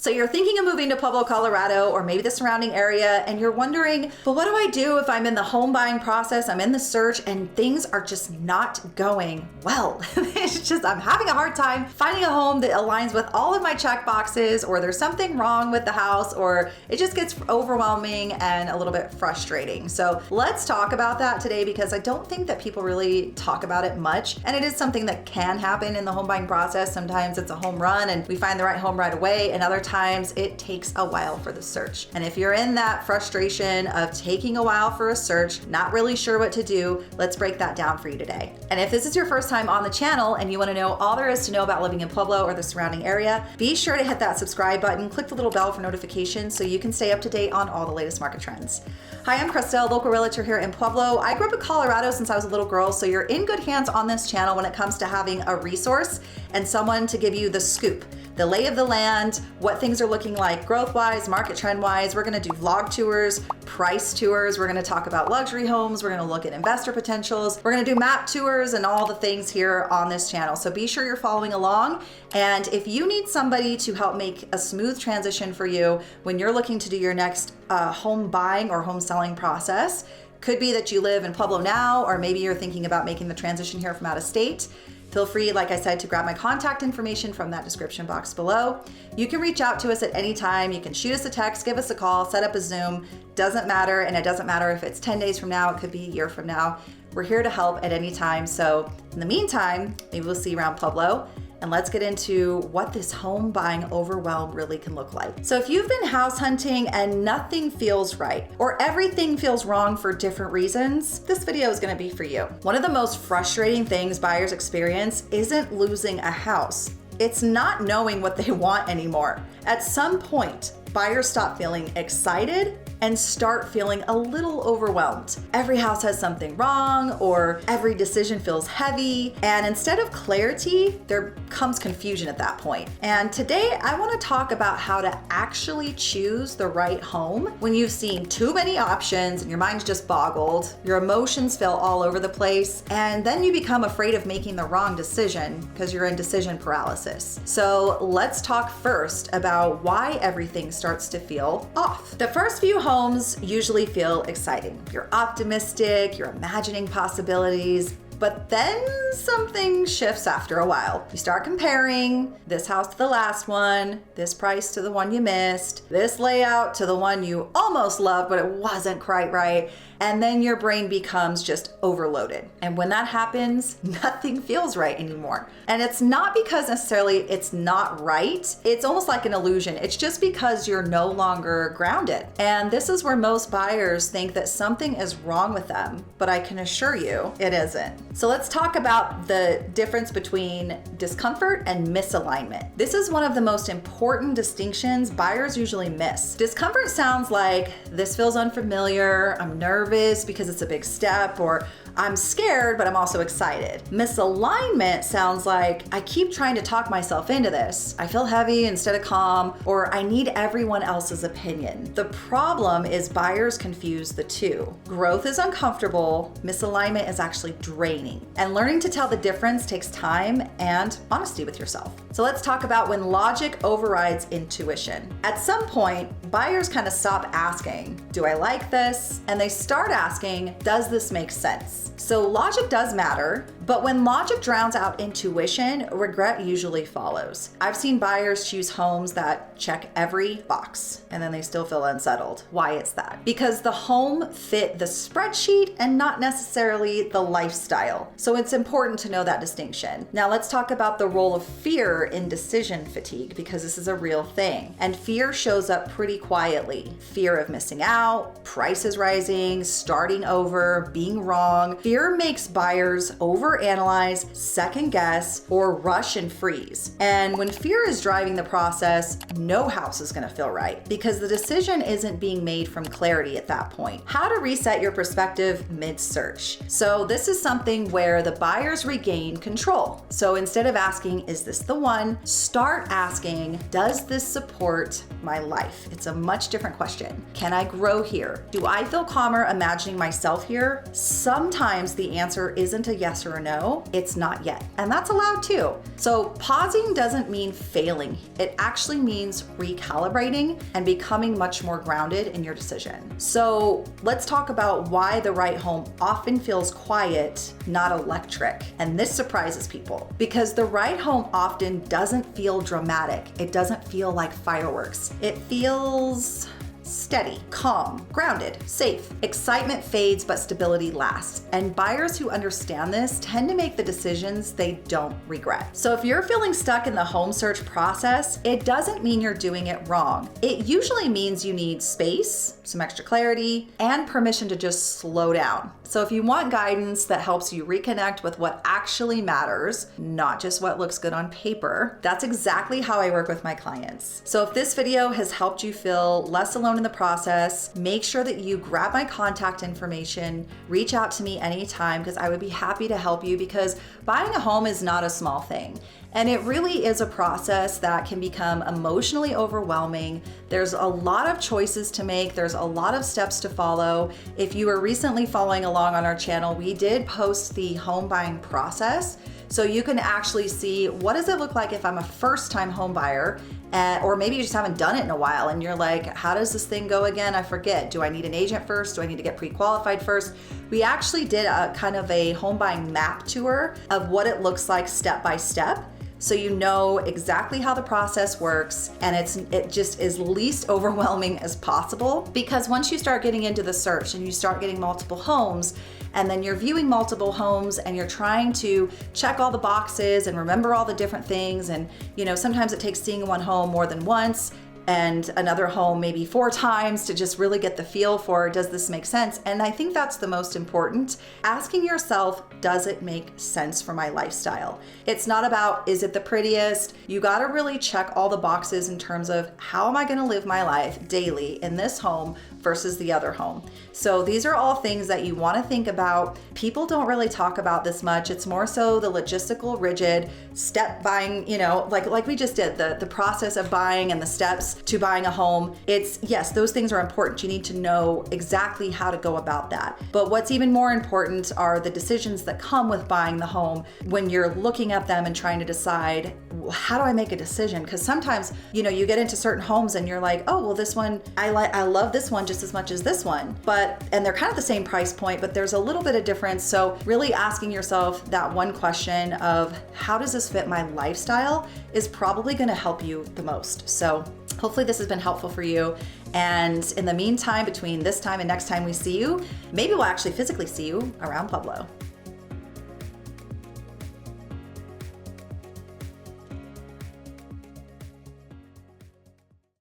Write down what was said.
So you're thinking of moving to Pueblo, Colorado, or maybe the surrounding area, and you're wondering, but what do I do if I'm in the home buying process, I'm in the search, and things are just not going well? It's just, I'm having a hard time finding a home that aligns with all of my check boxes, or there's something wrong with the house, or it just gets overwhelming and a little bit frustrating. So let's talk about that today, because I don't think that people really talk about it much, and it is something that can happen in the home buying process. Sometimes it's a home run and we find the right home right away, and other times it takes a while for the search. And if you're in that frustration of taking a while for a search, not really sure what to do, let's break that down for you today. And if this is your first time on the channel and you want to know all there is to know about living in Pueblo or the surrounding area, be sure to hit that subscribe button, click the little bell for notifications so you can stay up to date on all the latest market trends. Hi, I'm Christelle, local realtor here in Pueblo. I grew up in Colorado since I was a little girl, so you're in good hands on this channel when it comes to having a resource and someone to give you the scoop, the lay of the land, what things are looking like growth-wise, market trend-wise. We're gonna do vlog tours, price tours. We're gonna talk about luxury homes. We're gonna look at investor potentials. We're gonna do map tours and all the things here on this channel. So be sure you're following along. And if you need somebody to help make a smooth transition for you when you're looking to do your next home buying or home selling process, could be that you live in Pueblo now, or maybe you're thinking about making the transition here from out of state. Feel free, like I said, to grab my contact information from that description box below. You can reach out to us at any time. You can shoot us a text, give us a call, set up a Zoom. Doesn't matter, and it doesn't matter if it's 10 days from now, it could be a year from now. We're here to help at any time. So in the meantime, maybe we'll see you around Pueblo. And let's get into what this home buying overwhelm really can look like. So if you've been house hunting and nothing feels right, or everything feels wrong for different reasons, this video is gonna be for you. One of the most frustrating things buyers experience isn't losing a house. It's not knowing what they want anymore. At some point, buyers stop feeling excited and start feeling a little overwhelmed. Every house has something wrong, or every decision feels heavy, and instead of clarity, there comes confusion at that point. And today I want to talk about how to actually choose the right home when you've seen too many options and your mind's just boggled, your emotions feel all over the place, and then you become afraid of making the wrong decision because you're in decision paralysis. So let's talk first about why everything starts to feel off. The first few homes usually feel exciting. You're optimistic, you're imagining possibilities, but then something shifts after a while. You start comparing this house to the last one, this price to the one you missed, this layout to the one you almost loved, but it wasn't quite right. And then your brain becomes just overloaded. And when that happens, nothing feels right anymore. And it's not because necessarily it's not right. It's almost like an illusion. It's just because you're no longer grounded. And this is where most buyers think that something is wrong with them, but I can assure you it isn't. So let's talk about the difference between discomfort and misalignment. This is one of the most important distinctions buyers usually miss. Discomfort sounds like, this feels unfamiliar, I'm nervous because it's a big step, or I'm scared, but I'm also excited. Misalignment sounds like, I keep trying to talk myself into this. I feel heavy instead of calm, or I need everyone else's opinion. The problem is buyers confuse the two. Growth is uncomfortable, misalignment is actually draining. And learning to tell the difference takes time and honesty with yourself. So let's talk about when logic overrides intuition. At some point, buyers kind of stop asking, do I like this? And they start asking, does this make sense? So logic does matter, but when logic drowns out intuition, regret usually follows. I've seen buyers choose homes that check every box and then they still feel unsettled. Why is that? Because the home fit the spreadsheet and not necessarily the lifestyle. So it's important to know that distinction. Now let's talk about the role of fear in decision fatigue, because this is a real thing. And fear shows up pretty quietly. Fear of missing out, prices rising, starting over, being wrong. Fear makes buyers overanalyze, second guess, or rush and freeze. And when fear is driving the process, no house is gonna feel right because the decision isn't being made from clarity at that point. How to reset your perspective mid-search. So this is something where the buyers regain control. So instead of asking, is this the one? Start asking, does this support my life? It's a much different question. Can I grow here? Do I feel calmer imagining myself here? Sometimes the answer isn't a yes or a no, it's not yet. And that's allowed too. So pausing doesn't mean failing. It actually means recalibrating and becoming much more grounded in your decision. So let's talk about why the right home often feels quiet, not electric. And this surprises people because the right home often doesn't feel dramatic. It doesn't feel like fireworks. It feels steady, calm, grounded, safe. Excitement fades, but stability lasts. And buyers who understand this tend to make the decisions they don't regret. So if you're feeling stuck in the home search process, it doesn't mean you're doing it wrong. It usually means you need space, some extra clarity, and permission to just slow down. So if you want guidance that helps you reconnect with what actually matters, not just what looks good on paper, that's exactly how I work with my clients. So if this video has helped you feel less alone in the process, make sure that you grab my contact information, reach out to me anytime because I would be happy to help you because buying a home is not a small thing. And it really is a process that can become emotionally overwhelming. There's a lot of choices to make. There's a lot of steps to follow. If you were recently following along on our channel, we did post the home buying process. So you can actually see what does it look like if I'm a first-time home buyer, or maybe you just haven't done it in a while and you're like, how does this thing go again? I forget. Do I need an agent first? Do I need to get pre-qualified first? We actually did a kind of a home buying map tour of what it looks like step by step. So you know exactly how the process works and it just is least overwhelming as possible, because once you start getting into the search and you start getting multiple homes and then you're viewing multiple homes and you're trying to check all the boxes and remember all the different things, and sometimes it takes seeing one home more than once and another home maybe 4 times to just really get the feel for, does this make sense? And I think that's the most important. Asking yourself, does it make sense for my lifestyle? It's not about, is it the prettiest? You gotta really check all the boxes in terms of how am I gonna live my life daily in this home versus the other home. So these are all things that you wanna think about. People don't really talk about this much. It's more so the logistical, rigid, step buying, like we just did, the process of buying and the steps to buying a home. Yes, those things are important. You need to know exactly how to go about that. But what's even more important are the decisions that come with buying the home when you're looking at them and trying to decide, how do I make a decision? Because sometimes, you get into certain homes and you're like, oh, well, this one, I love this one just as much as this one. And they're kind of the same price point, but there's a little bit of difference. So really asking yourself that one question of how does this fit my lifestyle is probably going to help you the most. So hopefully this has been helpful for you. And in the meantime, between this time and next time we see you, maybe we'll actually physically see you around Pueblo.